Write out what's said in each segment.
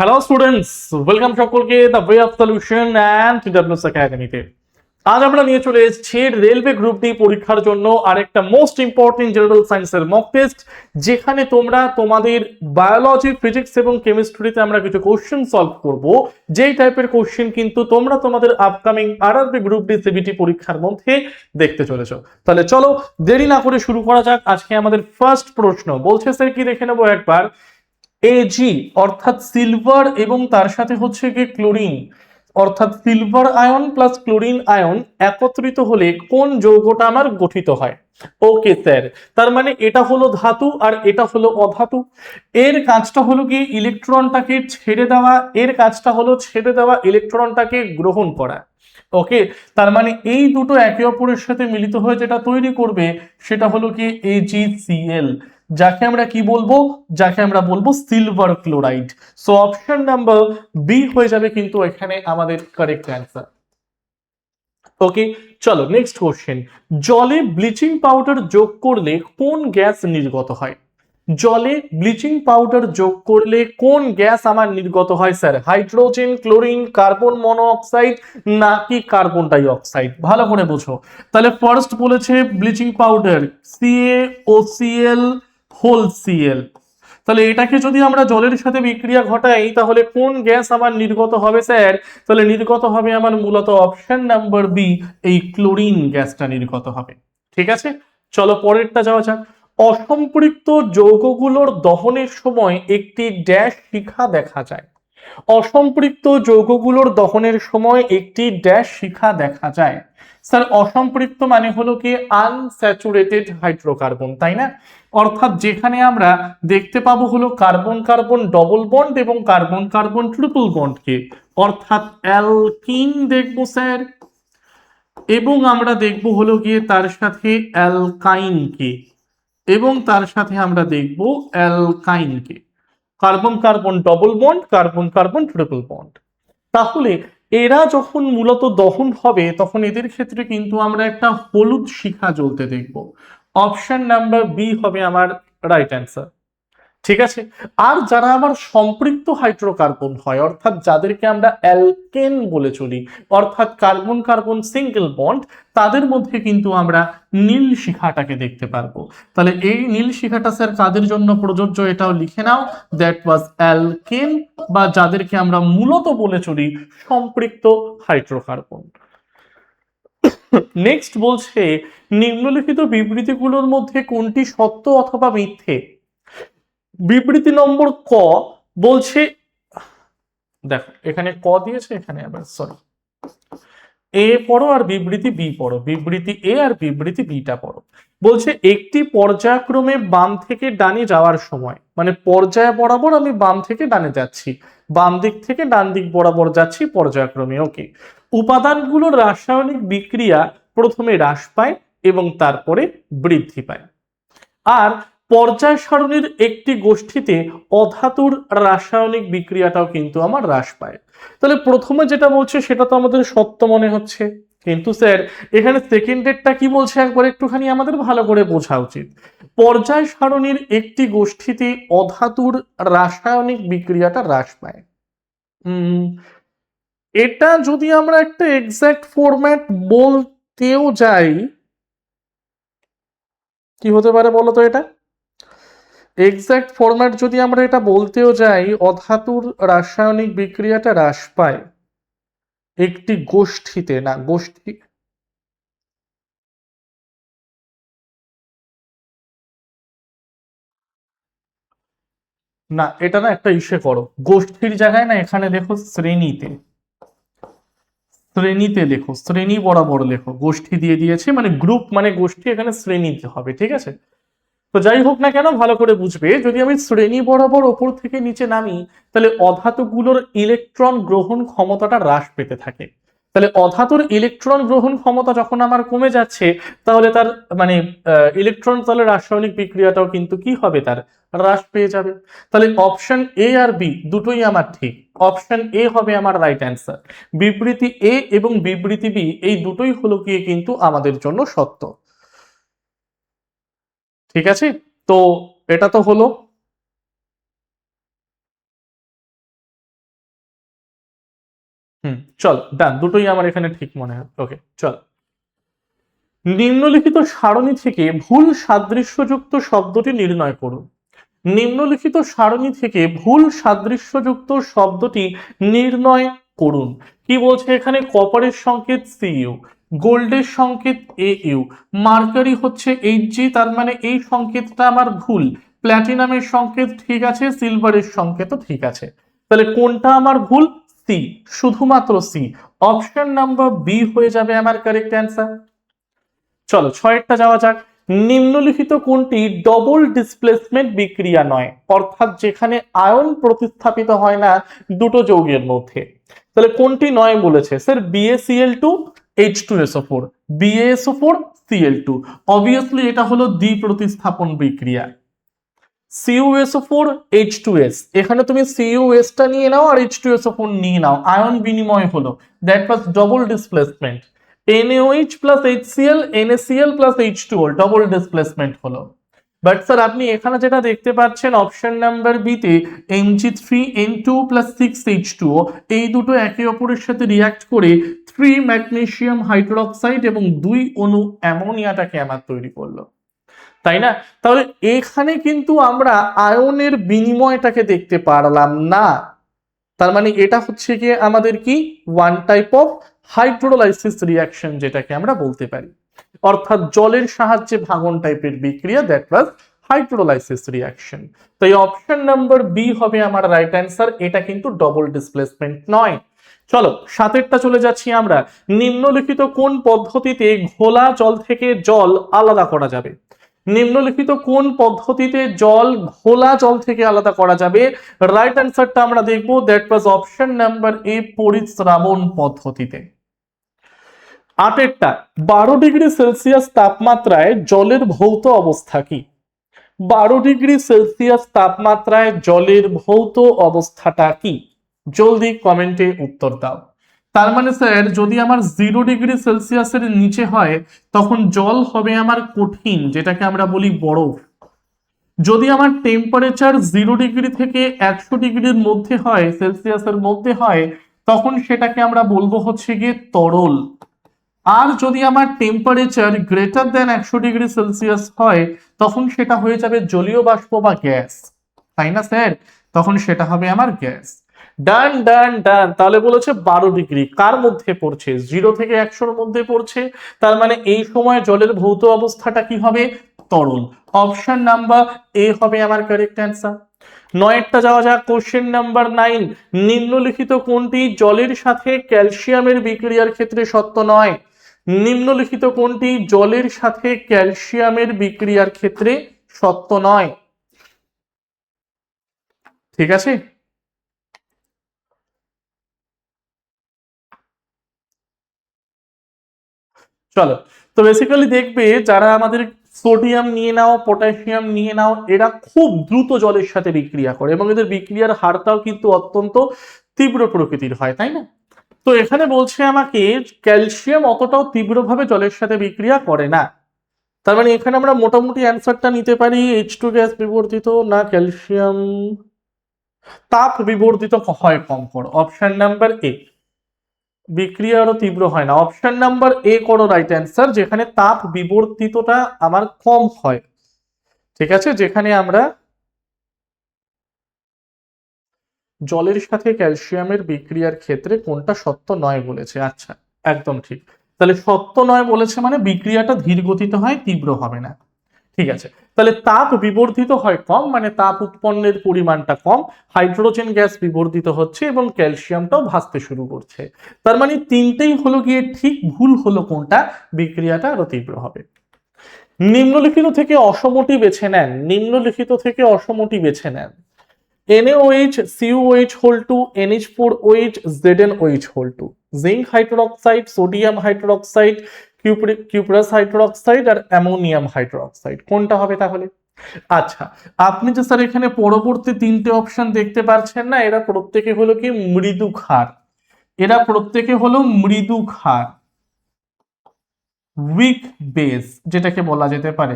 Hello students, welcome সকলকে the way of solution and TWS একাডেমিতে। আজ আমরা নিয়ে চলে এসেছি রেলওয়ে গ্রুপ ডি পরীক্ষার জন্য আরেকটা মোস্ট ইম্পর্টেন্ট জেনারেল সায়েন্সের মক টেস্ট, যেখানে তোমরা তোমাদের বায়োলজি, ফিজিক্স এবং কেমিস্ট্রিতে আমরা কিছু কোশ্চেন সলভ করব। যেই টাইপের কোশ্চেন কিন্তু তোমরা তোমাদের upcoming RRB group D CBT পরীক্ষার মধ্যে দেখতে চলেছো। তাহলে চলো দেরি না করে শুরু করা যাক। আজকে আমাদের ফার্স্ট প্রশ্ন বলছে, স্যার কি দেখে নেবো একবার। এজি অর্থাৎ সিলভার এবং তার সাথে হচ্ছে কি ক্লোরিন, অর্থাৎ silver ion plus chlorine ion একত্রিত হলে কোন যৌগটা আমার গঠিত হয়। ওকে স্যার, তার মানে এটা হলো ধাতু আর এটা হলো অধাতু। এর কাজটা হলো কি ইলেকট্রনটাকে ছেড়ে দেওয়া, এর কাজটা হলো ছেড়ে দেওয়া ইলেকট্রনটাকে গ্রহণ করা। ওকে, তার মানে এই দুটো একে অপরের সাথে মিলিত হয়ে যেটা তৈরি করবে সেটা হলো কি AgCl, যাকে আমরা কি বলবো, যাকে আমরা বলবো silver chloride. So option number B হয়ে যাবে কিন্তু এখানে আমাদের কারেক্ট অ্যান্সার। ওকে, চলো নেক্সট কোশ্চেন। জলে ব্লিচিং পাউডার যোগ করলে কোন গ্যাস নির্গত হয়? জলে ব্লিচিং পাউডার যোগ করলে কোন গ্যাস আমার নির্গত হয় sir? Hydrogen, chlorine, carbon monoxide নাকি কার্বন ডাই অক্সাইড? ভালো করে বোঝো। তাহলে ফার্স্ট বলেছে bleaching powder CaOCl whole Cl। তাহলে এটাকে যদি আমরা জলের সাথে বিক্রিয়া ঘটাই তাহলে কোন গ্যাস আমার নির্গত হবে স্যার? তাহলে নির্গত হবে আমার মূলত অপশন নাম্বার বি, এই ক্লোরিন গ্যাসটা নির্গত হবে। ঠিক আছে, চলো পরেরটা যাওয়া যাক। অসম্পৃক্ত যৌগগুলোর দহনের সময় একটি ড্যাশ শিখা দেখা যায়। অসম্পৃক্ত যৌগগুলোর দহনের সময় একটি ড্যাশ শিখা দেখা যায়। স্যার অসম্পৃক্ত মানে হলো কি আনস্যাচুরেটেড হাইড্রোকার্বন, তাই না? অর্থাৎ যেখানে আমরা দেখতে পাবো হলো কার্বন কার্বন ডবল বন্ড এবং কার্বন কার্বন ট্রিপল বন্ডকে, অর্থাৎ অ্যালকিন দেখবো স্যার, এবং আমরা দেখব হলো গিয়ে তার সাথে অ্যালকাইনকে, এবং তার সাথে আমরা দেখব অ্যালকাইনকে, carbon carbon double bond, carbon carbon triple bond. তাহলে এরা যখন মূলত দহন হবে তখন এদের ক্ষেত্রে কিন্তু আমরা একটা হলুদ শিখা জ্বলতে দেখব। অপশন নাম্বার বি হবে আমার রাইট অ্যান্সার। ঠিক আছে, আর যারা আবার সম্পৃক্ত হাইড্রোকার্বন হয়, অর্থাৎ যাদেরকে আমরা অ্যালকেন বলে চলি, অর্থাৎ কার্বন কার্বন সিঙ্গেল বন্ড, তাদের মধ্যে কিন্তু আমরা নীল শিখাটাকে দেখতে পারবো। তাহলে এই নীল শিখাটা স্যার কাদের জন্য প্রযোজ্য এটাও লিখে নাও, দ্যাট ওয়াজ অ্যালকেন, বা যাদেরকে আমরা মূলত বলে চলি সম্পৃক্ত হাইড্রোকার্বন। নেক্সট বলছে, নিম্নলিখিত বিবৃতিগুলোর মধ্যে কোনটি সত্য অথবা মিথ্যে? বিবৃতি নম্বর ক বলছে, দেখো এখানে ক দিয়েছে, এখানে আবার সরি, এ পড়ো আর বিবৃতি বি পড়ো, বিবৃতি এ আর বিবৃতি বিটা পড়ো। বলছে একটি পর্যায়ক্রমে বাম থেকে ডানে যাওয়ার সময়, মানে পর্যায় বরাবর আমি বাম থেকে ডানে যাচ্ছি, বাম দিক থেকে ডান দিক বরাবর যাচ্ছি পর্যায়ক্রমে। ওকে, উপাদানগুলোর রাসায়নিক বিক্রিয়া প্রথমে হ্রাস পায় এবং তারপরে বৃদ্ধি পায়। আর পর্যায় সারণীর একটি গোষ্ঠীতে অধাতুর রাসায়নিক বিক্রিয়াটাও কিন্তু আমার হ্রাস পায়। তাহলে প্রথমে যেটা বলছে সেটা তো আমাদের সত্য মনে হচ্ছে, কিন্তু স্যার এখানে সেকেন্ড ডেটটা কি বলছে একবার একটুখানি আমাদের ভালো করে বোঝা উচিত। পর্যায় সারণীর একটি গোষ্ঠীতে অধাতুর রাসায়নিক বিক্রিয়াটা হ্রাস পায়। উম এটা যদি আমরা একটা এক্সাক্ট ফরম্যাট বলতেও যাই, কি হতে পারে বলো তো এটা? এক্সাক্ট ফরম্যাট যদি আমরা এটা বলতেও যাই, অধাতুর রাসায়নিক বিক্রিয়াটা হ্রাস পায় একটি গোষ্ঠীতে, না গোষ্ঠী, না এটা না একটা ইসে করো, গোষ্ঠীর জায়গায় না এখানে দেখো শ্রেণীতে, শ্রেণীতে লেখো, শ্রেণী বরাবর লেখো, গোষ্ঠী দিয়ে দিয়েছে মানে গ্রুপ মানে গোষ্ঠী, এখানে শ্রেণীতে হবে। ঠিক আছে, তো যাই হোক না কেন ভালো করে বুঝবে, যদি আমি শ্রেণী বরাবর ওপর থেকে নিচে নামি তাহলে অধাতুগুলোর ইলেকট্রন গ্রহণ ক্ষমতাটা হ্রাস পেতে থাকে। তাহলে অধাতুর ইলেকট্রন গ্রহণ ক্ষমতা যখন আমার কমে যাচ্ছে, তাহলে তার মানে ইলেকট্রন তাহলে রাসায়নিক বিক্রিয়াটাও কিন্তু কি হবে, তার হ্রাস পেয়ে যাবে। তাহলে অপশন এ আর বি দুটোই আমার ঠিক, অপশন এ হবে আমার রাইট অ্যান্সার। বিবৃতি এ এবং বিবৃতি বি এই দুটোই হলো গিয়ে কিন্তু আমাদের জন্য সত্য। ঠিক আছে, তো এটা তো হলো। চল ডান, দুটোই আমার এখানে ঠিক মনে হয়। ওকে চল, নিম্নলিখিত সারণী থেকে ভুল সাদৃশ্যযুক্ত শব্দটি নির্ণয় করুন। নিম্নলিখিত সারণী থেকে ভুল সাদৃশ্যযুক্ত শব্দটি নির্ণয় করুন। কি বলছে এখানে? কপারের সংকেত সিইউ, গোল্ডের সংকেত এইউ, মার্কারি হচ্ছে এইচজি, তার মানে এই সংকেতটা আমার ভুল। প্ল্যাটিনামের সংকেত ঠিক আছে, সিলভারের সংকেতও ঠিক আছে। তাহলে কোনটা আমার ভুল? সি, শুধুমাত্র সি। অপশন নাম্বার বি হয়ে যাবে আমার কারেক্ট অ্যান্সার। চলো ছয়েরটা যাওয়া যাক। নিম্নলিখিত কোনটি ডবল ডিসপ্লেসমেন্ট বিক্রিয়া নয়? অর্থাৎ যেখানে আয়ন প্রতিস্থাপিত হয় না দুটো যৌগের মধ্যে। তাহলে কোনটি নয় বলেছে sir? BaCl2 H2SO4, BaSO4 Cl2। Obviously এটা হলো দ্বি প্রতিস্থাপন বিক্রিয়া। CuSO4 H2S, এখানে তুমি CuS টা নিয়ে নাও আর H2SO4 নিয়ে নাও, আয়ন বিনিময় হলো, that was double displacement. NaOH plus HCl, NaCl plus H2O, double displacement হলো। বাট স্যার আপনি এখানে যেটা দেখতে পাচ্ছেন অপশন নাম্বার বি তে Mg3N2 প্লাস 6H2O, এই দুটো একে অপরের সাথে রিয়াক্ট করে 3 ম্যাগনেসিয়াম হাইড্রোক্সাইড এবং 2 অণু অ্যামোনিয়াটাকে আমার তৈরি করলো, তাই না? তাহলে এখানে কিন্তু আমরা আয়নের বিনিময়টাকে দেখতে পারলাম না। তার মানে এটা হচ্ছে গিয়ে আমাদের কি one type of hydrolysis reaction, যেটাকে আমরা বলতে পারি, অর্থাৎ জলের সাহায্যে ভাঙন টাইপের বিক্রিয়া, দ্যাট ওয়াজ হাইড্রোলাইসিস রিঅ্যাকশন। তো এই অপশন নাম্বার বি হবে আমার রাইট অ্যান্সার, এটা কিন্তু ডবল ডিসপ্লেসমেন্ট নয়। চলো সাতেরটা চলে যাচ্ছি আমরা। নিম্নলিখিত কোন পদ্ধতিতে ঘোলা জল থেকে জল আলাদা করা যাবে? নিম্নলিখিত কোন পদ্ধতিতে জল ঘোলা জল থেকে আলাদা করা যাবে? রাইট অ্যান্সারটা আমরা দেখবো, that was option number A, পরিস্রাবণ পদ্ধতিতে। আটেরটা, 12 ডিগ্রি সেলসিয়াস তাপমাত্রায় জলের ভৌত অবস্থা কি? 12 ডিগ্রি সেলসিয়াস তাপমাত্রায় জলের ভৌত অবস্থাটা কি? জলদি কমেন্টে উত্তর দাও। তার মানে স্যার যদি আমার 0 ডিগ্রি সেলসিয়াসের নিচে হয় তখন জল হবে আমার কঠিন, যেটাকে আমরা বলি বরফ। যদি আমার টেম্পারেচার 0 ডিগ্রি থেকে 100 ডিগ্রির মধ্যে হয়, সেলসিয়াসের মধ্যে হয়, তখন সেটাকে আমরা বলবো হচ্ছে গিয়ে তরল। আর যদি আমার temperature greater than 100 degree Celsius হয় তখন সেটা হয়ে যাবে জলীয় বাষ্প বা গ্যাস, তাই না স্যার? তখন সেটা হবে আমার গ্যাস। ডান ডান ডান, তাহলে বলেছে 12 ডিগ্রি কার মধ্যে পড়ছে? 0 থেকে 100-র মধ্যে পড়ছে, তার মানে এই সময় জলের ভৌত অবস্থাটা কি হবে? তরল। অপশন নাম্বার এ হবে আমার কারেক্ট অ্যান্সার। নয়েরটা যাওয়া যাক, কোশ্চেন নাম্বার 9। নিম্নলিখিত কোনটি জলের সাথে ক্যালসিয়ামের বিক্রিয়ার ক্ষেত্রে সত্য নয়? নিম্নলিখিত কোনটি জলের সাথে ক্যালসিয়ামের বিক্রিয়ার ক্ষেত্রে সত্য নয়? ঠিক আছে, চলো। তো বেসিক্যালি দেখবে যারা আমাদের সোডিয়াম নিয়ে নাও, পটাশিয়াম নিয়ে নাও, এরা খুব দ্রুত জলের সাথে বিক্রিয়া করে এবং এদের বিক্রিয়ার হারটাও কিন্তু অত্যন্ত তীব্র প্রকৃতির হয়, তাই না? তো এখানে বলছে আমাকে ক্যালসিয়াম অতটাও তীব্রভাবে জলের সাথে বিক্রিয়া করে না। তার মানে এখানে আমরা মোটামুটি অ্যান্সারটা নিতে পারি H2 গ্যাস বিবর্ধিত না ক্যালসিয়াম তাপ বিবর্ধিত হয় কম করো। অপশন নাম্বার এ, বিক্রিয়া আরো তীব্র হয় না। অপশন নাম্বার এ করো রাইট অ্যান্সার, যেখানে তাপ বিবর্তিতটা আমার কম হয়। ঠিক আছে, যেখানে আমরা জলের সাথে ক্যালসিয়ামের বিক্রিয়ার ক্ষেত্রে কোনটা সত্য নয় বলেছে। আচ্ছা, একদম ঠিক। তাহলে সত্য নয় বলেছে মানে বিক্রিয়াটা ধীর গতিতে হয়, তীব্র হবে না। ঠিক আছে, তাহলে তাপ বিবর্ধিত হয় কম, মানে তাপ উৎপন্নের পরিমাণটা কম, হাইড্রোজেন গ্যাস বিবর্ধিত হচ্ছে এবং ক্যালসিয়ামটাও ভাসতে শুরু করছে। তার মানে তিনটেই হলো গিয়ে ঠিক, ভুল হলো কোনটা? বিক্রিয়াটা আরো তীব্র হবে। নিম্নলিখিত থেকে অসমটি বেছে নেন, নিম্নলিখিত থেকে অসমটি বেছে নেন। NaOH, CuOH whole 2, NH4OH, ZnOH whole 2, zinc hydroxide, sodium hydroxide, cuprous hydroxide আর অ্যামোনিয়াম হাইড্রোক্সাইড, কোনটা হবে তাহলে? আচ্ছা, আপনি যে স্যার এখানে পরবর্তী তিনটে অপশন দেখতে পাচ্ছেন না, এরা প্রত্যেকে হলো কি মৃদু ক্ষার, এরা প্রত্যেকে হলো মৃদু ক্ষার, উইক বেস যেটাকে বলা যেতে পারে।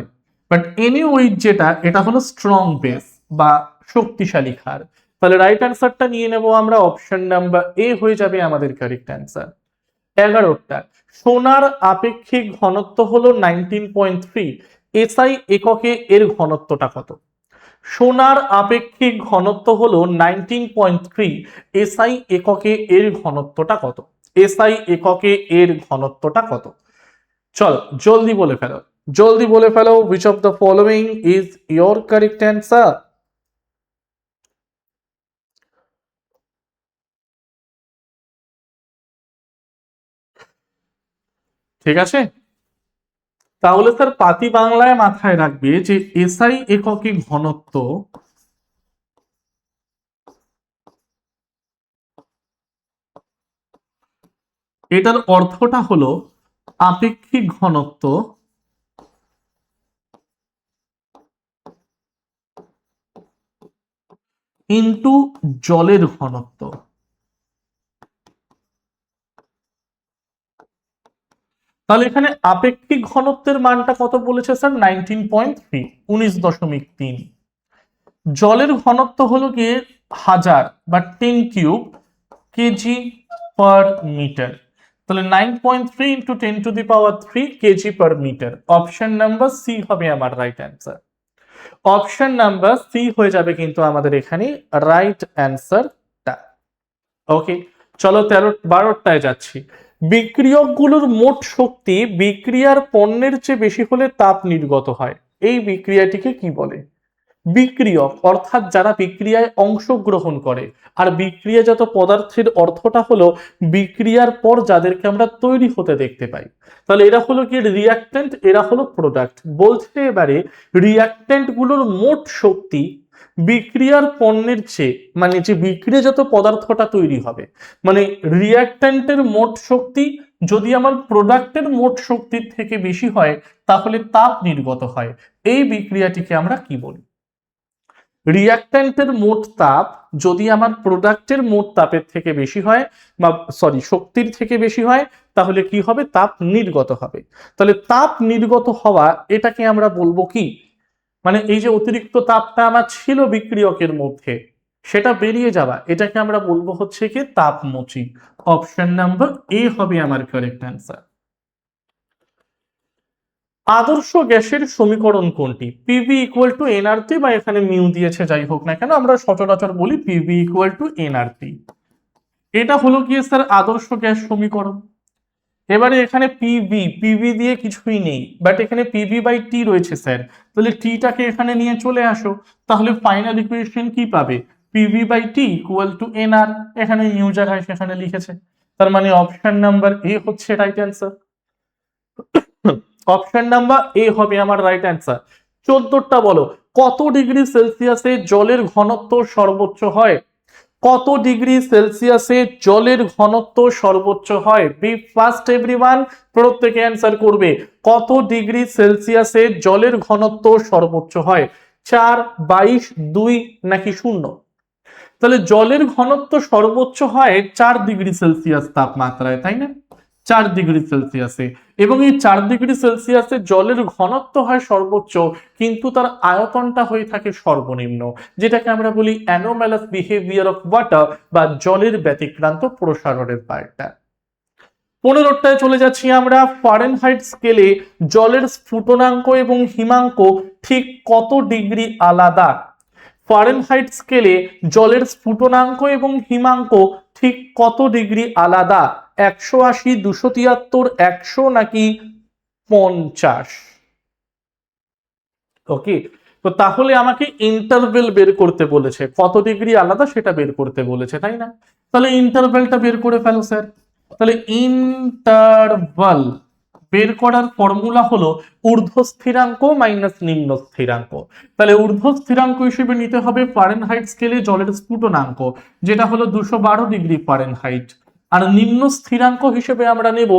বাট NaOH যেটা, এটা হলো স্ট্রং বেস বা শক্তিশালী ক্ষার। তাহলে রাইট অ্যান্সারটা নিয়ে নেব আমরা, অপশন নাম্বার এ হয়ে যাবে আমাদের কারেক্ট অ্যান্সার। 11টা, সোনার আপেক্ষিক ঘনত্ব হলো 19.3, এসআই এককে এর ঘনত্বটা কত? সোনার আপেক্ষিক ঘনত্ব হলো 19.3, এসআই এককে এর ঘনত্বটা কত? এসআই এককে এর ঘনত্বটা কত? চল জলদি বলে ফেলো, জলদি বলে ফেলো, which of the following is your correct answer? ঠিক আছে, তাহলে স্যার পাতি বাংলায় মাথায় রাখবে যে এসআই এককে ঘনত্ব এটার অর্থটা হলো আপেক্ষিক ঘনত্ব ইনটু জলের ঘনত্ব। তাহলে এখানে আপেক্ষিক ঘনত্বের মানটা কত বলেছে স্যার? 19.3, 19.3। জলের ঘনত্ব হলো গিয়ে 1000 বা 10 কিউব কেজি পার মিটার। তাহলে 9.3 into 10 to the power 3 K G per metre. Option number C হবে আমার right answer. Option number C হয়ে যাবে কিন্তু আমাদের এখানে রাইট অ্যান্সারটা। ওকে, চলো 12টায় যাচ্ছি। বিক্রিয়কগুলোর মোট শক্তি বিক্রিয়ার পণ্যের চেয়ে বেশি হলে তাপ নির্গত হয়, এই বিক্রিয়াটিকে কি বলে? বিক্রিয়ক অর্থাৎ যারা বিক্রিয়ায় অংশগ্রহণ করে, আর বিক্রিয়াজাত পদার্থের অর্থটা হলো বিক্রিয়ার পর যাদেরকে আমরা তৈরি হতে দেখতে পাই। তাহলে এরা হলো কি রিয়াক্ট্যান্ট, এরা হলো প্রোডাক্ট। বলছে এবারে রিয়াক্ট্যান্ট গুলোর মোট শক্তি বিক্রিয়ার পণ্যের চেয়ে, মানে যে বিক্রিয়াজাত পদার্থটা তৈরি হবে, মানে রিয়াক্ট্যান্টের মোট শক্তি যদি আমার প্রোডাক্টের মোট শক্তির থেকে বেশি হয় তাহলে তাপ নির্গত হয়। এই বিক্রিয়াটিকে আমরা কি বলি? রিয়াক্ট্যান্টের মোট তাপ যদি আমার প্রোডাক্টের মোট তাপের থেকে বেশি হয়, বা শক্তির থেকে বেশি হয়, তাহলে কি হবে? তাপ নির্গত হবে। তাহলে তাপ নির্গত হওয়া এটাকে আমরা বলবো কি? মানে এই যে অতিরিক্ত তাপটা আমার ছিল বিক্রিয়কের মধ্যে সেটা বেরিয়ে যাওয়া, এটাকে আমরা বলবো হচ্ছে কি তাপমোচী। অপশন নাম্বার এ হবে আমার কারেক্ট অ্যান্সার। আদর্শ গ্যাসের সমীকরণ কোনটি? পিভি ইকুয়াল টু এনআরটি, বা এখানে মিউ দিয়েছে যাই হোক না কেন, আমরা সচরাচর বলি পিভি ইকুয়াল টু এনআরটি। এটা হলো কি স্যার আদর্শ গ্যাস সমীকরণ। এবারে এখানে পিভি দিয়ে কিছুই নেই, বাট এখানে পিভি বাই টি রয়েছে স্যার। তাহলে টিটাকে এখানে নিয়ে চলে আসো, তাহলে ফাইনাল ইকুয়েশন কি পাবে? P V by T equal to N R. এখানে নিউ জায়গায় সেখানে লিখেছে, তার মানে অপশন নাম্বার এ হচ্ছে right answer. Option number A হবে আমার রাইট অ্যান্সার। 14টা বলো, কত ডিগ্রি সেলসিয়াসে জলের ঘনত্ব সর্বোচ্চ হয়? কত ডিগ্রি সেলসিয়াসে জলের ঘনত্ব সর্বোচ্চ হয়? বি ফার্স্ট এভরিওয়ান, প্রত্যেকে অ্যান্সার করবে। কত ডিগ্রি সেলসিয়াসে জলের ঘনত্ব সর্বোচ্চ হয়? 4, 22, 2 নাকি 0? তাহলে জলের ঘনত্ব সর্বোচ্চ হয় 4 ডিগ্রি সেলসিয়াস তাপমাত্রায়, তাই না? 4 ডিগ্রি সেলসিয়াসে। এবং এই 4 ডিগ্রি সেলসিয়াসে জলের ঘনত্ব হয় সর্বোচ্চ, কিন্তু তার আয়তনটা হয়ে থাকে সর্বনিম্ন, যেটাকে আমরা বলি অ্যানোমালাস বিহেভিয়ার অফ ওয়াটার, বা জলের ব্যতিক্রান্ত প্রসারণের পাল্টা। 15টায় চলে যাচ্ছি আমরা। ফারেনহাইট স্কেলে জলের স্ফুটনাঙ্ক এবং হিমাঙ্ক ঠিক কত ডিগ্রি আলাদা? ফারেনহাইট স্কেলে জলের স্ফুটনাঙ্ক এবং হিমাঙ্ক ঠিক কত ডিগ্রি আলাদা? 180, 273, 100 নাকি 50? ওকে, তো তাহলে আমাকে ইন্টারভেল বের করতে বলেছে, কত ডিগ্রি আলাদা সেটা বের করতে বলেছে, তাই না? তাহলে ইন্টারভেলটা বের করে ফেলো স্যার। তাহলে ইন্টারভাল বের করার ফর্মুলা হলো ঊর্ধ্ব স্থিরাঙ্ক মাইনাস নিম্ন স্থিরাঙ্ক। তাহলে ঊর্ধ্ব স্থিরাঙ্ক হিসেবে নিতে হবে ফারেনহাইট স্কেলে জলের স্ফুটনাঙ্ক, যেটা হলো 212 ডিগ্রি ফারেনহাইট। আর নিম্ন স্থিরাঙ্ক হিসেবে আমরা নেব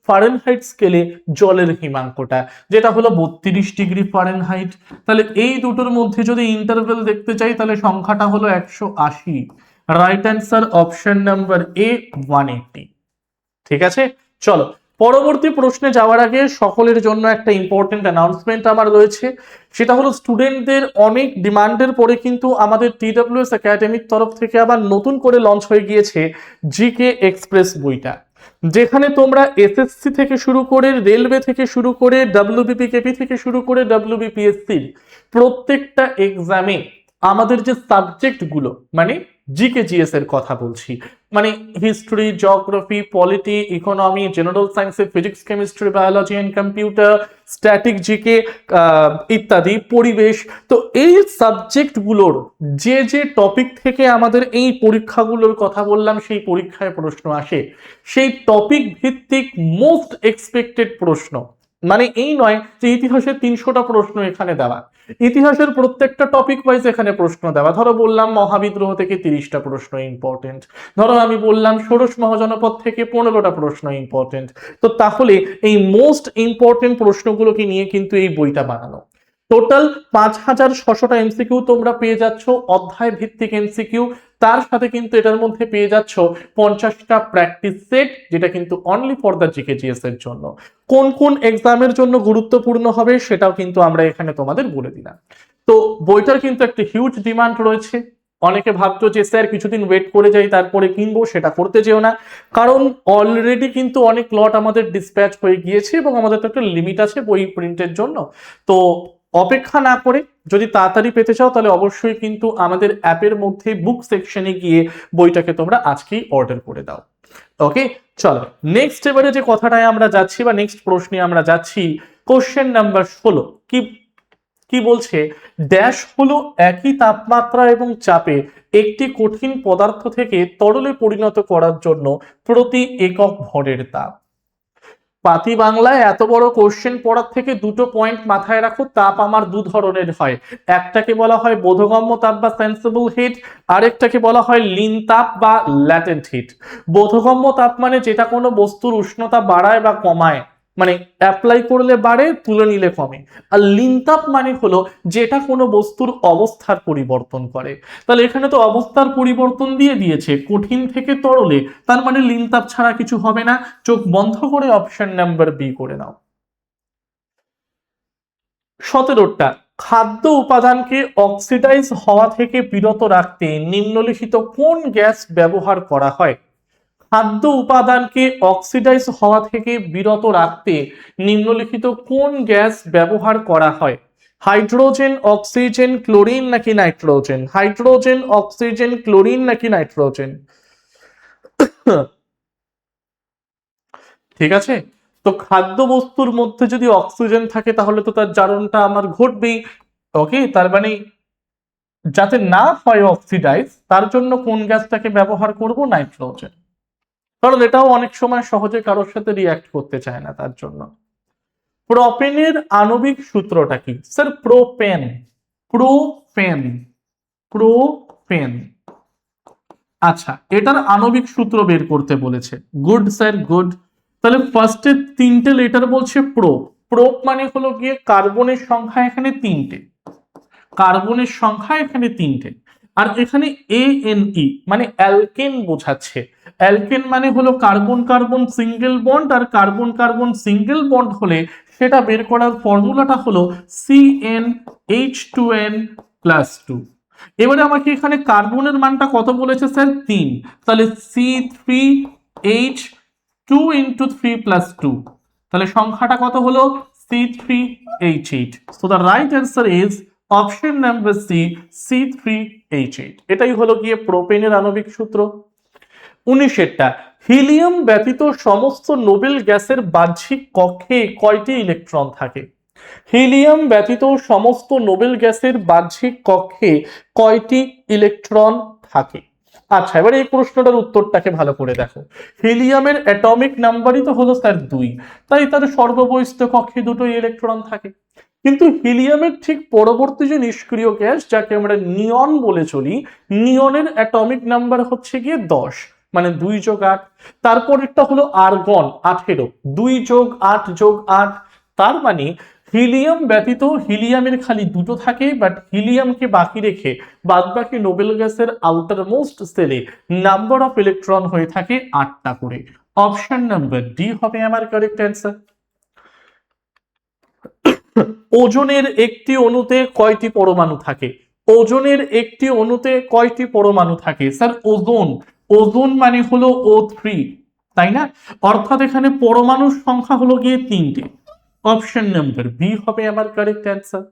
ফারেনহাইট স্কেলে জলের হিমাঙ্কটা, যেটা হলো 32 ডিগ্রি ফারেনহাইট। তাহলে এই দুটোর মধ্যে যদি ইন্টারভেল দেখতে চাই তাহলে সংখ্যাটা হলো 180। রাইট অ্যান্সার অপশন নাম্বার এ 180। ঠিক আছে, চলো পরবর্তী প্রশ্নে যাওয়ার আগে সকলের জন্য একটা ইম্পর্টেন্ট অ্যানাউন্সমেন্ট আমার রয়েছে, সেটা হলো স্টুডেন্টদের অনেক ডিমান্ডের পরে কিন্তু আমাদের TWS একাডেমির তরফ থেকে আবার নতুন করে লঞ্চ হয়ে গিয়েছে জিকে এক্সপ্রেস বইটা, যেখানে তোমরা এসএসসি থেকে শুরু করে রেলওয়ে থেকে শুরু করে WBPKP থেকে শুরু করে WBPSC প্রত্যেকটা এক্সামে আমাদের যে সাবজেক্টগুলো, মানে জিকে জিএস এর কথা বলছি, মানে history, geography, polity, economy, general সায়েন্সে physics, chemistry, biology and computer, static GK ইত্যাদি, পরিবেশ, তো এই সাবজেক্টগুলোর যে যে টপিক থেকে আমাদের এই পরীক্ষাগুলোর কথা বললাম সেই পরীক্ষায় প্রশ্ন আসে, সেই টপিক ভিত্তিক মোস্ট এক্সপেক্টেড প্রশ্ন, মানে এই নয় যে ইতিহাসের 300টা প্রশ্ন এখানে দেওয়া, ইতিহাসের প্রত্যেকটা টপিক ওয়াইজ এখানে প্রশ্ন দেওয়া। ধরো বললাম মহাবিদ্রোহ থেকে 30টা প্রশ্ন ইম্পর্টেন্ট, ধরো আমি বললাম ষোড়শ মহাজনপদ থেকে 15টা প্রশ্ন ইম্পর্টেন্ট। তো তাহলে এই মোস্ট ইম্পর্টেন্ট প্রশ্নগুলোকে নিয়ে কিন্তু এই বইটা বানানো। টোটাল 5600টা এমসিকিউ তোমরা পেয়ে যাচ্ছ, অধ্যায় ভিত্তিক এমসিকিউ, তার সাথে কিন্তু এটার মধ্যে পেয়ে যাচ্ছ 50টা প্র্যাকটিস সেট, যেটা কিন্তু only for the GK GS এর জন্য। কোন কোন এক্সামের জন্য গুরুত্বপূর্ণ হবে সেটাও কিন্তু আমরা এখানে তোমাদের বলে দিলাম। তো বইটার কিন্তু একটা হিউজ ডিমান্ড রয়েছে। অনেকে ভাবছো যে স্যার কিছুদিন ওয়েট করে যাই তারপরে কিনবো, সেটা করতে যেও না, কারণ অলরেডি কিন্তু অনেক লট আমাদের ডিসপ্যাচ হয়ে গিয়েছে এবং আমাদের তো একটা লিমিট আছে বই প্রিন্টের জন্য। তো অপেক্ষা না করে যদি তাড়াতাড়ি পেতে চাও তাহলে অবশ্যই কিন্তু আমাদের অ্যাপের মধ্যে বুক সেকশনে গিয়ে বইটাকে তোমরা আজকেই অর্ডার করে দাও। ওকে, চলো নেক্সট এবারে যে কথাটায় আমরা যাচ্ছি বা নেক্সট প্রশ্নে আমরা যাচ্ছি, কোশ্চেন নাম্বার 16 কি কি বলছে, ড্যাশ হলো একই তাপমাত্রা এবং চাপে একটি কঠিন পদার্থ থেকে তরলে পরিণত করার জন্য প্রতি একক ভরের তাপ। পাতি বাংলায় এত বড় কোশ্চেন পড়ার থেকে দুটো পয়েন্ট মাথায় রাখো, তাপ আমার দু ধরনের হয়, একটাকে বলা হয় বোধগম্য তাপ বা সেন্সিবল হিট, আরেকটাকে বলা হয় লিন তাপ বা ল্যাটেন্ট হিট। বোধগম্য তাপ মানে যেটা কোনো বস্তুর উষ্ণতা বাড়ায় বা কমায়, মানে অ্যাপ্লাই করলে বাড়ে, তুলে নিলে কমে। আর লিন তাপ মানে হলো যেটা কোনো বস্তুর অবস্থার পরিবর্তন করে। তাহলে এখানে তো অবস্থার পরিবর্তন দিয়ে দিয়েছে কঠিন থেকে তরলে, তার মানে লিন তাপ ছাড়া কিছু হবে না। চোখ বন্ধ করে অপশন নাম্বার বি করে নাও। 17টা, খাদ্য উপাদানকে অক্সিডাইজ হওয়া থেকে বিরত রাখতে নিম্নলিখিত কোন গ্যাস ব্যবহার করা হয়? খাদ্য উপাদানকে অক্সিডাইজ হওয়া থেকে বিরত রাখতে নিম্নলিখিত কোন গ্যাস ব্যবহার করা হয়? হাইড্রোজেন, অক্সিজেন, ক্লোরিন নাকি নাইট্রোজেন? হাইড্রোজেন, অক্সিজেন, ক্লোরিন নাকি নাইট্রোজেন? ঠিক আছে, তো খাদ্য বস্তুর মধ্যে যদি অক্সিজেন থাকে তাহলে তো তার জারণটা আমার ঘটবেই। ওকে, তার মানে যাতে না হয় অক্সিডাইজ তার জন্য কোন গ্যাসটাকে ব্যবহার করব? নাইট্রোজেন, কারণ এটাও অনেক সময় সহজে কারোর সাথে রিঅ্যাক্ট করতে চায় না তার জন্য। প্রোপেনের আণবিক সূত্রটা কি? Sir propane, propane, propane. আচ্ছা, এটার আণবিক সূত্র বের করতে বলেছে। Good sir, good. তাহলে ফার্স্টে 3টে লেটার বলছে প্রো, প্রোপ মানে হলো গিয়ে কার্বনের সংখ্যা এখানে 3টে, কার্বনের সংখ্যা এখানে 3টে, আর এখানে ANE মানে অ্যালকেন বোঝাচ্ছে। অ্যালকেন মানে হলো কার্বন কার্বন সিঙ্গেল বন্ড, আর কার্বন কার্বন সিঙ্গেল বন্ড হলে সেটা বের করার ফর্মুলাটা হলো CnH2n+2। এবারে আমাকে এখানে কার্বনের মানটা কত বলেছে স্যার? 3, তাহলে C3H2 × 3+2, তাহলে সংখ্যাটা কত হলো? C3H8। So the right answer is option number C, C3H8। এটাই হলো গিয়ে প্রোপেনের আণবিক সূত্র। 19টা, হিলিয়াম ব্যতীত সমস্ত নোবেল গ্যাসের বাহ্যিক কক্ষে কয়টি ইলেকট্রন থাকে? হিলিয়াম ব্যতীত সমস্ত নোবেল গ্যাসের বাহ্যিক কক্ষে কয়টি ইলেকট্রন থাকে? আচ্ছা, এবার এই প্রশ্নটার উত্তরটাকে ভালো করে দেখো। হিলিয়ামের অ্যাটমিক নাম্বারই তো হলো স্যার 2, তাই তার সর্ববহিস্থ কক্ষে দুটো ইলেকট্রন থাকে। কিন্তু হিলিয়ামের ঠিক পরবর্তী যে নিষ্ক্রিয় গ্যাস যাকে আমরা নিয়ন বলে চলি, নিয়নের অ্যাটমিক নাম্বার হচ্ছে গিয়ে 10, মানে 2 + 8। তারপরেরটা হলো আর্গন 18, 2 + 8 + 8। তার মানে হিলিয়াম ব্যতীত হিলিয়ামের খালি দুটো থাকে, বাট হিলিয়ামকে বাকি রেখে বাদবাকি নোবেল গ্যাসের আউটার মোস্ট সেলে নাম্বার অফ ইলেকট্রন হয়ে থাকে 8টা করে। অপশন নাম্বার ডি হবে আমার কারেক্ট অ্যান্সার। ওজনের একটি অণুতে কয়টি পরমাণু থাকে? ওজনের একটি অণুতে কয়টি পরমাণু থাকে? স্যার ওজোন, ওজোন মানে হলো O3, তাই না? অর্থাৎ এখানে পরমাণুর সংখ্যা হলো গিয়ে 3টে। অপশন নাম্বার বি হবে আমার কারেক্ট অ্যান্সার।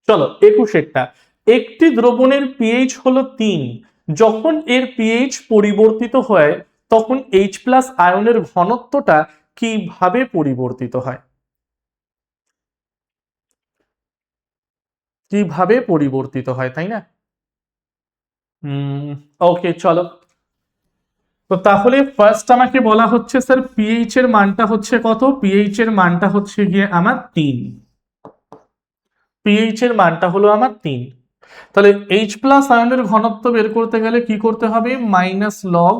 চলো 21টা। একটি দ্রবণের পিএইচ হলো 3, যখন এর পিএইচ পরিবর্তিত হয় তখন H+ আয়নের ঘনত্বটা কিভাবে পরিবর্তিত হয়? কিভাবে পরিবর্তিত হয়, তাই না? ওকে চলো, তো তাহলে ফার্স্ট আমাকে বলা হচ্ছে স্যার পিএইচ এর মানটা হচ্ছে কত? পিএইচ এর মানটা হচ্ছে গিয়ে আমার 3। পিএইচ এর মানটা হলো আমার 3। তাহলে H+ আয়নের ঘনত্ব বের করতে গেলে কি করতে হবে? মাইনাস লগ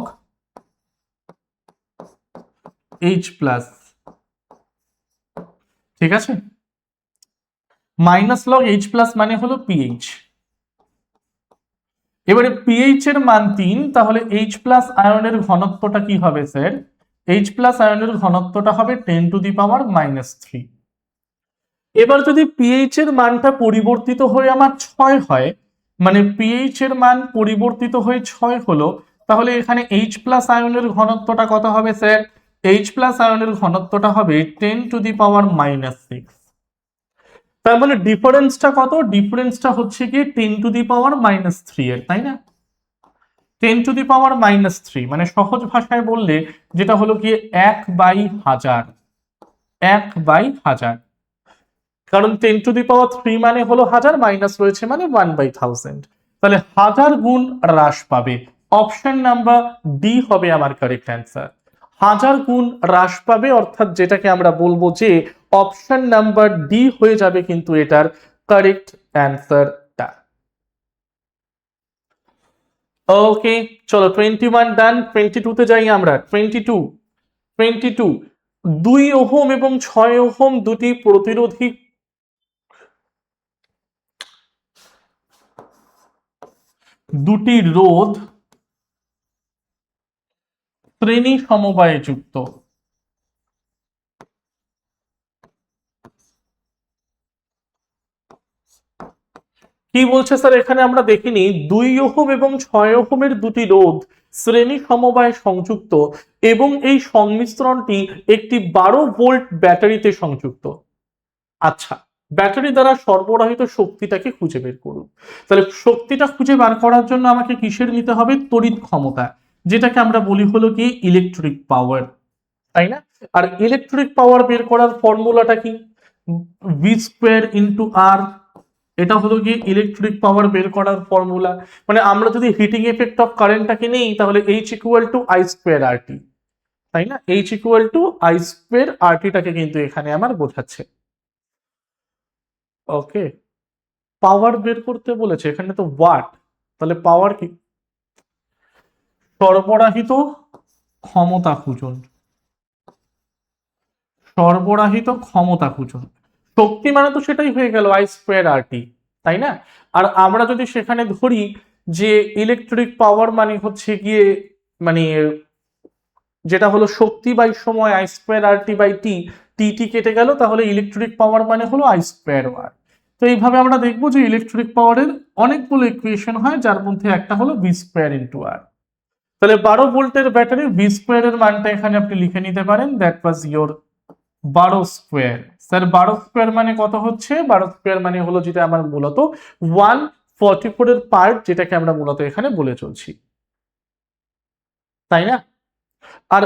H+, ঠিক আছে? মাইনাস লগ H+ মানে হলো পিএইচ। এবারে পিএইচ এর মান 3, তাহলে H+ আয়নের ঘনত্বটা কি হবে স্যার? H+ আয়নের ঘনত্বটা হবে 10⁻³ এবার যদি পিএইচ এর মানটা পরিবর্তিত হয়ে আমার 6 হয়, মানে পিএইচ এর মান পরিবর্তিত হয়ে 6 হলো, তাহলে এখানে H+ আয়নের ঘনত্বটা কত হবে স্যার? H+ আয়নের ঘনত্বটা হবে 10⁻⁻6। তার মানে ডিফারেন্সটা কত? ডিফারেন্সটা হচ্ছে কি 10⁻³ এর, তাই না? 10⁻³ মানে সহজ ভাষায় বললে যেটা হলো কি 1/1000, 1/1000। কারণ 10⁻³ মানে হলো 1000, মাইনাস রয়েছে মানে 1/1000, তাহলে 1000 গুণ হ্রাস পাবে। অপশন নাম্বার ডি হবে আমার কারেক্ট অ্যান্সার। 1000 গুণ হ্রাস পাবে, অর্থাৎ যেটাকে আমরা বলবো যে অপশন নাম্বার ডি হয়ে যাবে কিন্তু এটার কারেক্ট অ্যান্সারটা। ওকে চলো 21 ডান। 22 তে যাই আমরা। 22 2 ওহম এবং 6 ওহম দুটি প্রতিরোধী দুটি রোধ শ্রেণী সমবায়ে যুক্ত। কি বলছে স্যার? এখানে আমরা দেখিনি 2 ওহম এবং 6 ওহমের দুটি রোধ শ্রেণী সমবায়ে সংযুক্ত এবং এই সংমিশ্রণটি একটি 12 ভোল্ট ব্যাটারিতে সংযুক্ত। আচ্ছা, ব্যাটারি দ্বারা সরবরাহিত শক্তিটাকে খুঁজে বের করুন। তাহলে শক্তিটা খুঁজে বার করার জন্য আমাকে কিসের নিতে হবে? তড়িৎ ক্ষমতা, যেটাকে আমরা বলি হলো কি ইলেকট্রিক পাওয়ার, তাই না? আর ইলেকট্রিক পাওয়ার বের করার ফর্মুলাটা কি? V²/R। এটা হলো কি ইলেকট্রিক পাওয়ার বের করার ফর্মুলা। মানে আমরা যদি হিটিং এফেক্ট অফ কারেন্টটাকে নেই তাহলে H=I²RT, তাই না? H=I²RT টাকে কিন্তু এখানে আমার বোঝাচ্ছে। ওকে, পাওয়ার বের করতে বলেছে, এখানে তো ওয়াট, তাহলে পাওয়ার কি? সরবরাহিত ক্ষমতা খুঁজুন, সরবরাহিত ক্ষমতা খুঁজুন। শক্তি মানে তো সেটাই হয়ে গেল I²RT, তাই না? আর আমরা যদি সেখানে ধরি যে ইলেকট্রিক পাওয়ার মানে হচ্ছে গিয়ে মানে যেটা হলো শক্তি বাই সময় I²RT/T, টি কেটে গেল, তাহলে ইলেকট্রিক পাওয়ার মানে হলো I²R। তো এইভাবে আমরা দেখবো যে ইলেকট্রিক পাওয়ারের অনেকগুলো ইকুয়েশন হয়, যার মধ্যে একটা হলো V²/R। তাহলে 12 ভোল্টের ব্যাটারি V² এর মানটা এখানে আপনি লিখে নিতে পারেন, দ্যাট ওয়াজ ইয়োর 12²। স্যার 12² মানে কত হচ্ছে? 12² মানে হলো যেটা আমার মূলত 144 এর পার্ট, যেটাকে আমরা মূলত এখানে বলে চলছি, তাই না? আর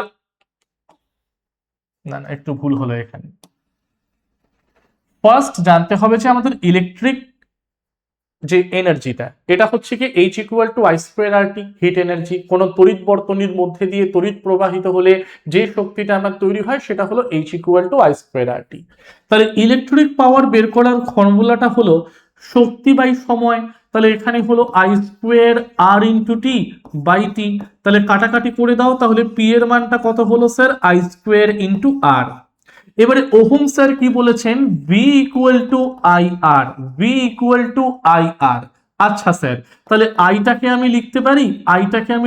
না না, একটু ভুল হলো এখানে। ফার্স্ট জানতে হবে যে আমাদের ইলেকট্রিক যে এনার্জিটা, এটা হচ্ছে কি H=I²RT, হিট এনার্জি। কোন তড়িৎ বর্তনীর মধ্যে দিয়ে তড়িৎ প্রবাহিত হলে যে শক্তিটা আমার তৈরি হয় সেটা হলো H=I²RT। তাহলে ইলেকট্রিক পাওয়ার বের করার ফর্মুলাটা হলো শক্তি বাই সময়। তাহলে এখানে হলো I²R × T/T। তাহলে কাটাকাটি করে দাও, তাহলে P এর মানটা কত হলো স্যার? I² × R। এবারে ওহম স্যার কি বলেছেন? V = IR, V = IR। আচ্ছা স্যার, তাহলে আইটাকে আমি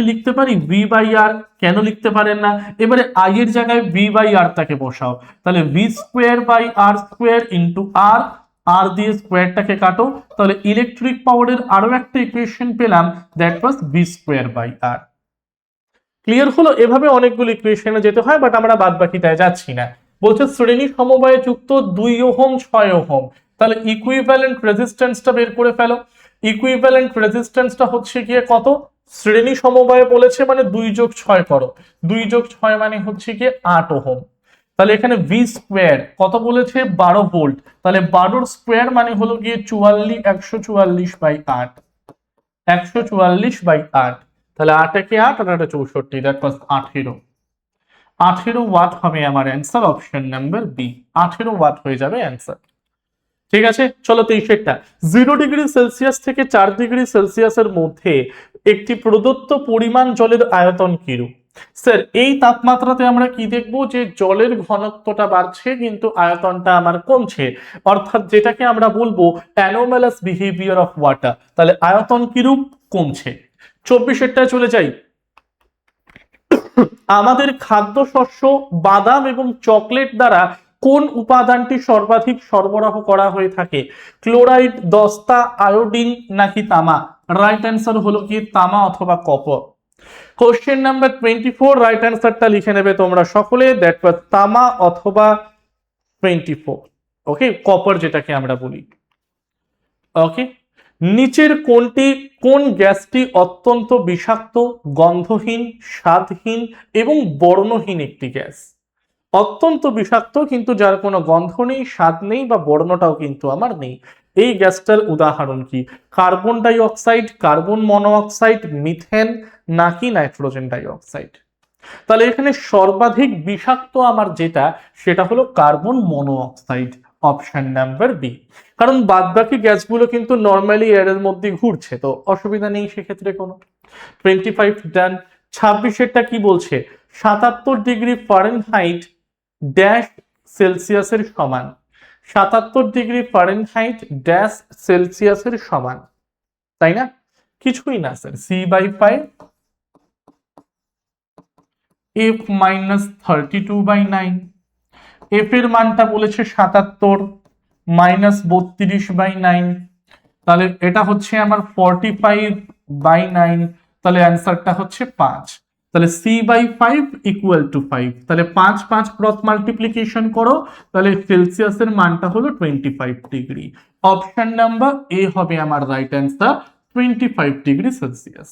লিখতে পারি ভি বাই আর, কেন লিখতে পারেন না? এবারে আই এর জায়গায় ভি বাই আর টাকে বসাও, তাহলে V square by R square into R, R দিয়ে স্কোয়ারটাকে কাটো, তাহলে ইলেকট্রিক পাওয়ারের আরো একটা ইকুয়েশন পেলাম, that was V square by R. Clear হলো? এভাবে অনেকগুলো ইকুয়েশনে যেতে হয়, বাট আমরা বাদ বাকিটায় যাচ্ছি না। বলছে শ্রেণী সমবায়ে যুক্ত 2 ওহম 6 ওহম, তাহলে ইকুইভ্যালেন্ট রেজিস্ট্যান্সটা বের করে ফেলো। ইকুইভ্যালেন্ট রেজিস্ট্যান্সটা হচ্ছে গিয়ে কত? শ্রেণী সমবায়ে বলেছে মানে 2 যোগ 6 করো, 2 যোগ 6 মানে হচ্ছে গিয়ে 8 ওহম। তাহলে এখানে ভি স্কোয়ার কত বলেছে? 12 ভোল্ট, তাহলে 12 স্কোয়ার মানে হলো গিয়ে 144 বাই 8, 144 বাই 8, তাহলে 8 একে 8 আর 8 64, দ্যাট ওয়াজ 18। 18 ওয়াট হবে আমার answer, option number B, 18 watt হয়ে যাবে অ্যান্সার। ঠিক আছে, চলো 23টা। 0 ডিগ্রি সেলসিয়াস থেকে 4 ডিগ্রি সেলসিয়াসের মধ্যে একটি প্রদত্ত পরিমাণ জলের আয়তন কিরূপ? স্যার, এই তাপমাত্রাতে আমরা কি দেখবো? যে জলের ঘনত্বটা বাড়ছে কিন্তু আয়তনটা আমার কমছে, অর্থাৎ যেটাকে আমরা বলবো অ্যানোমালাস বিহেভিয়ার অফ ওয়াটার। তাহলে আয়তন কিরূপ? কমছে। 24টায় চলে যাই। আমাদের খাদ্যশস্য বাদাম এবং চকলেট দ্বারা কোন উপাদানটি সর্বাধিক সরবরাহ করা হয়ে থাকে? ক্লোরাইড, দস্তা, আয়োডিন নাকি তামা? রাইট অ্যান্সার হলো কি তামা অথবা কপার। কোশ্চেন নাম্বার 24, রাইট অ্যান্সারটা লিখে নেবে তোমরা সকলে, দ্যাট ওয়াজ তামা অথবা 24। ওকে, কপার যেটাকে আমরা বলি। ওকে, নিচের কোন গ্যাসটি অত্যন্ত বিষাক্ত, গন্ধহীন, স্বাদহীন এবং বর্ণহীন একটি গ্যাস? অত্যন্ত বিষাক্ত কিন্তু যার কোনো গন্ধ নেই, স্বাদ নেই বা বর্ণটাও কিন্তু আমার নেই। এই গ্যাসটার উদাহরণ কি? Carbon dioxide, carbon monoxide, methane নাকি নাইট্রোজেন ডাই অক্সাইড? তাহলে এখানে সর্বাধিক বিষাক্ত আমার যেটা, সেটা হলো carbon monoxide, option number B. কারণ বাদবাকি গ্যাসগুলো কিন্তু নর্মালি এয়ারের মধ্যে ঘুরছে, তো অসুবিধা নেই সেক্ষেত্রে কোনো। 25 ডান। 26এরটা কি বলছে? 77 ডিগ্রি ফারেনহাইট ড্যাশ সেলসিয়াসের সমান। 77 ডিগ্রি ফারেনহাইট ড্যাশ সেলসিয়াসের সমান, তাই না? কিছুই না sir, C by 5 F minus 32/9। F এর মানটা বলেছে 77 মাইনাস 32/9, তাহলে এটা হচ্ছে আমার 45/9, তাহলে অ্যান্সারটা হচ্ছে 5। তাহলে সি বাই 5 ইকুয়াল টু 5, তাহলে 5 5 ক্রস মাল্টিপ্লিকেশন করো, তাহলে সেলসিয়াসের মানটা হলো 25 ডিগ্রি। অপশন নাম্বার এ হবে আমার রাইট অ্যান্সার, 25 ডিগ্রি সেলসিয়াস।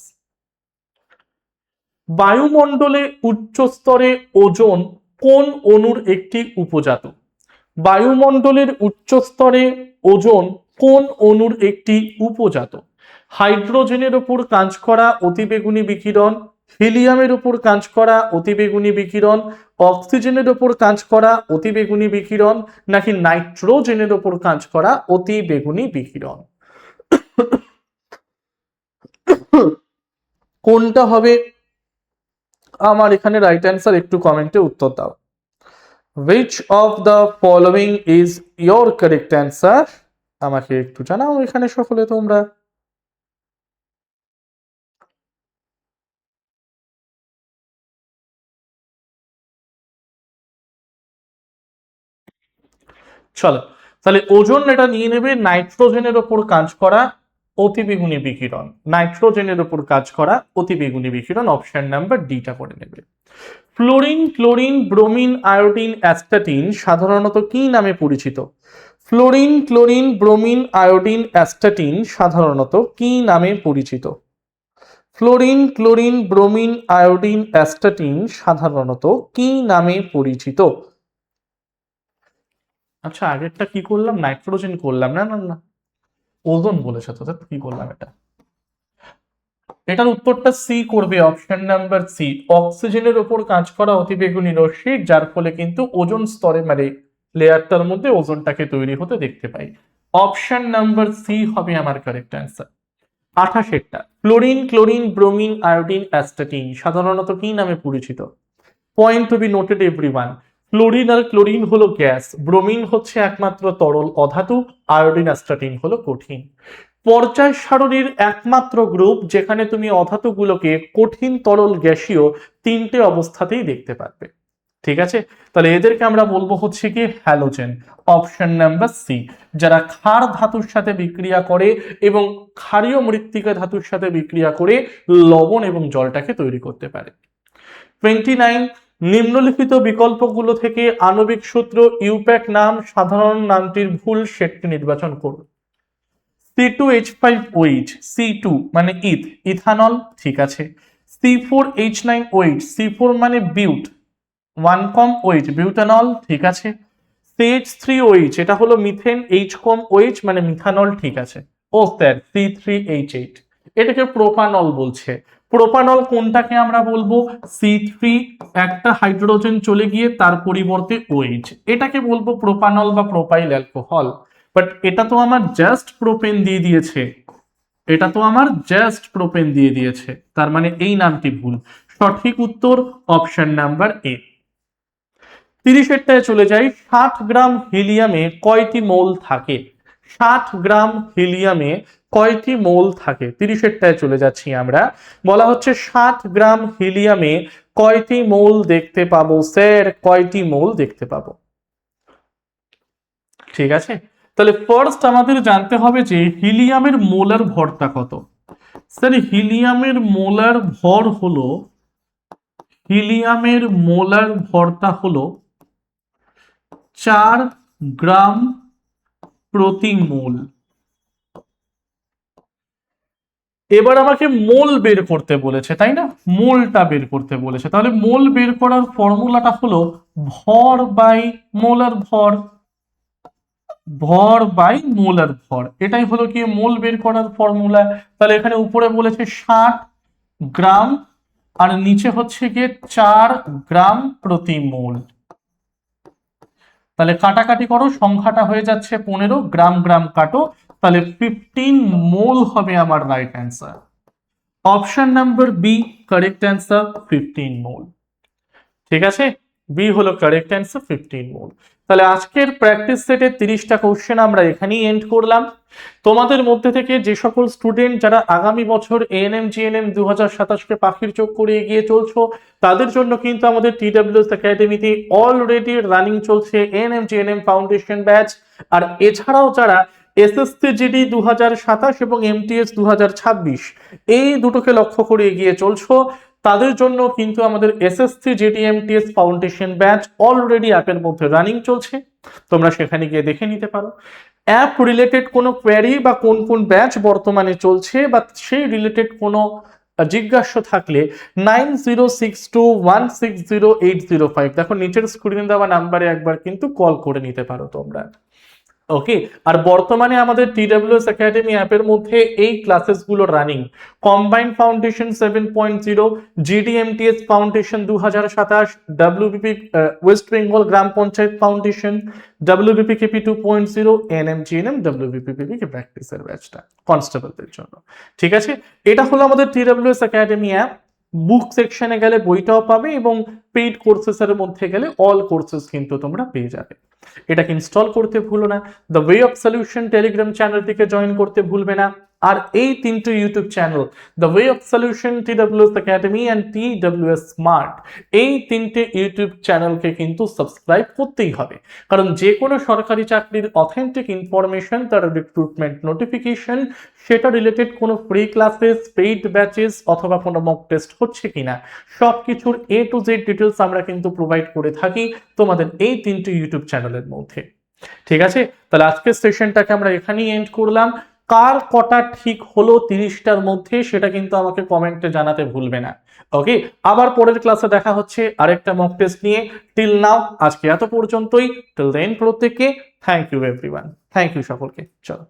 বায়ুমণ্ডলে উচ্চ স্তরে ওজোন কোন অণুর একটি উপজাত? বায়ুমণ্ডলের উচ্চ স্তরে ওজোন কোন অণুর একটি উপজাত? হাইড্রোজেনের উপর কাজ করা অতিবেগুনি বিকিরণ, হিলিয়ামের উপর কাজ করা অতিবেগুনি বিকিরণ, অক্সিজেনের উপর কাজ করা অতিবেগুনি বিকিরণ নাকি নাইট্রোজেনের উপর কাজ করা অতিবেগুনি বিকিরণ? কোনটা হবে আমার এখানে রাইট অ্যান্সার? একটু কমেন্টে উত্তর দাও। Which of the following is your correct answer? আমাকে একটু জানাও এখানে সকলে তোমরা। চলো, তাহলে ওজোন এটা নিয়ে নেবে নাইট্রোজেনের ওপর কাজ করা অতিবেগুনি বিকিরণ, নাইট্রোজেনের ওপর কাজ করা অতিবেগুনি বিকিরণ, অপশন নাম্বার ডিটা করে নেবে। Fluorine, chlorine, bromine, iodine, astatine সাধারণত কি নামে পরিচিত? Fluorine, chlorine, bromine, iodine, astatine সাধারণত কি নামে পরিচিত? Fluorine, chlorine, bromine, iodine, astatine সাধারণত কি নামে পরিচিত? আচ্ছা, আগেরটা কি করলাম? নাইট্রোজেন করলাম, না না না, ওজোন বলেছে তো, কি করলাম এটা? এটার উত্তরটা সি করবে, অপশন নাম্বার সি, অক্সিজেনের উপর কাজ করা অতিবেগুনি রশ্মি, যার ফলে কিন্তু ওজোন স্তরে মানে লেয়ারটার মধ্যে ওজোনটাকে তৈরি হতে দেখতে পাই। অপশন নাম্বার সি হবে আমার কারেক্ট অ্যান্সার। 28টা, fluorine, chlorine, bromine, iodine, astatine সাধারণত কি নামে পরিচিত? Point to be noted everyone, fluorine আর ক্লোরিন হলো গ্যাস, ব্রোমিন হচ্ছে একমাত্র তরল অধাতু, আয়োডিন অ্যাস্টাটিন হলো কঠিন। পর্যায় সারণীর একমাত্র গ্রুপ যেখানে তুমি অধাতুগুলোকে কঠিন, তরল, গ্যাসীয় তিনটে অবস্থাতেই দেখতে পারবে। ঠিক আছে, তাহলে এদেরকে আমরা বলবো হচ্ছে কি হ্যালোজেন, অপশন নাম্বার সি। যারা ক্ষার ধাতুর সাথে বিক্রিয়া করে এবং ক্ষারীয় মৃত্তিকা ধাতুর সাথে বিক্রিয়া করে লবণ এবং জলটাকে তৈরি করতে পারে। 29, নিম্নলিখিত বিকল্পগুলো থেকে আণবিক সূত্র ইউপ্যাক নাম সাধারণ নামটির ভুল সেটটি নির্বাচন করুন। C2H5OH, C2 মানে ইথানল, ঠিক আছে। C4H9OH, C4 মানে বিউট, 1 কম OH বিউটানল, ঠিক আছে। CH3OH এটা হলো মিথেন, H কম OH মানে মিথানল, ঠিক আছে। ও স্যার C3H8 এটাকে প্রোপানল বলছে। প্রোপানল কোনটাকে আমরা বলবো? C3 একটা হাইড্রোজেন চলে গিয়ে তার পরিবর্তে OH, এটাকে বলবো প্রোপানল বা প্রোপাইল অ্যালকোহল। বাট এটা তো আমার জাস্ট প্রোপেন দিয়ে দিয়েছে, এটা তো আমার জাস্ট প্রোপেন দিয়ে দিয়েছে, তার মানে এই নামটি ভুল। সঠিক উত্তর অপশন নাম্বার এ। 30-এরটায় চলে যাই। 60 গ্রাম হিলিয়ামে কয়টি মোল থাকে? 60 গ্রাম হিলিয়ামে কয়টি মোল থাকে? 30-এরটায় চলে যাচ্ছি আমরা। বলা হচ্ছে 60 গ্রাম হিলিয়ামে কয়টি মোল দেখতে পাবো? স্যার কয়টি মোল দেখতে পাবো? ঠিক আছে, তাহলে ফার্স্ট আমাদের জানতে হবে যে হিলিয়ামের মোলার ভরটা কত। স্যার হিলিয়ামের মোলার ভর হলো, হিলিয়ামের মোলার ভরটা হলো 4 গ্রাম প্রতি মোল। এবার আমাকে মোল বের করতে বলেছে, তাই না? মোলটা বের করতে বলেছে, তাহলে মোল বের করার ফর্মুলাটা হলো ভর বাই মোলার ভর, ভর বাই মোলার ভর, এটাই হলো কি মোল বের করার ফর্মুলা। তাহলে এখানে উপরে বলেছে 60 গ্রাম আর নিচে হচ্ছে গিয়ে 4 গ্রাম প্রতি মোল। তাহলে কাটাকাটি করো, সংখ্যাটা হয়ে যাচ্ছে 15, গ্রাম গ্রাম কাটো, তাহলে 15 মোল হবে আমার right answer. Option number B correct answer, 15 mole. ঠিক আছে, বি হলো কারেক্ট অ্যান্সার, 15 মোল। তাহলে আজকের প্র্যাকটিস সেটের 30টা কোশ্চেন আমরা এখানেই এন্ড করলাম। তোমাদের মধ্যে থেকে যে সকল স্টুডেন্ট যারা আগামী বছর এএনএম জিএনএম 2027কে পাখির চোখ করে এগিয়ে চলছো, তাদের জন্য কিন্তু আমাদের TWS একাডেমিতে অলরেডি রানিং চলছে এএনএম জিএনএম ফাউন্ডেশন ব্যাচ। আর এছাড়াও যারা এসএসসি জিডি 2027 এবং এমটিএস 2026 এই দুটোকে লক্ষ্য করে এগিয়ে চলছো, তাদের জন্য কিন্তু আমাদের SSC GD MTS foundation batch already অ্যাপের মধ্যে রানিং চলছে, তোমরা সেখানে গিয়ে দেখে নিতে পারো। অ্যাপ রিলেটেড কোনো কোয়ারি বা কোন কোন ব্যাচ বর্তমানে চলছে বা সেই রিলেটেড কোনো জিজ্ঞাসা থাকলে 9062160805 দেখো নিচের স্ক্রিনে দেওয়া নাম্বারে একবার কিন্তু কল করে নিতে পারো তোমরা। ওকে, আর বর্তমানে আমাদের TWS একাডেমি অ্যাপের মধ্যে এই ক্লাসেসগুলো running: combine foundation 7.0, GDMTS foundation 2027, WBP West Bengal Gram Panchayat foundation, WBPKP 2.0, NMGNM, WBPPK প্র্যাকটিসের ব্যাচটা কনস্টেবলদের জন্য। ঠিক আছে, এটা হলো আমাদের TWS একাডেমি অ্যাপ। বুক সেকশনে গেলে বইটাও পাবে এবং পেইড কোর্সেসের মধ্যে গেলে অল কোর্সেস কিন্তু তোমরা পেয়ে যাবে। এটাকে ইনস্টল করতে ভুলো না। The way of solution Telegram চ্যানেলটিকে জয়েন করতে ভুলবে না। আর এই তিনটে YouTube channel the way of solution, TWS academy and TWS smart, এই তিনটে ইউটিউব চ্যানেলকে কিন্তু সাবস্ক্রাইব করতেই হবে, কারণ যে কোনো সরকারি চাকরির অথেন্টিক ইনফরমেশন, তার রিক্রুটমেন্ট নোটিফিকেশন, সেটা রিলেটেড কোনো ফ্রি ক্লাসেস, পেইড ব্যাচেস অথবা কোনো মক টেস্ট হচ্ছে কিনা, সব কিছুর A to Z ডিটেলস আমরা কিন্তু প্রোভাইড করে থাকি তোমাদের এই তিনটি ইউটিউব চ্যানেলের মধ্যে। ঠিক আছে, তাহলে আজকের সেশনটাকে আমরা এখানেই এন্ড করলাম। কার কটা ঠিক হলো 30টার মধ্যে সেটা কিন্তু আমাকে কমেন্টে জানাতে ভুলবে না। ওকে, আবার পরের ক্লাসে দেখা হচ্ছে আরেকটা মক টেস্ট নিয়ে। টিল নাও আজকে এত পর্যন্তই। টিল দেন প্রত্যেককে thank you everyone, thank you সকলকে। চলো।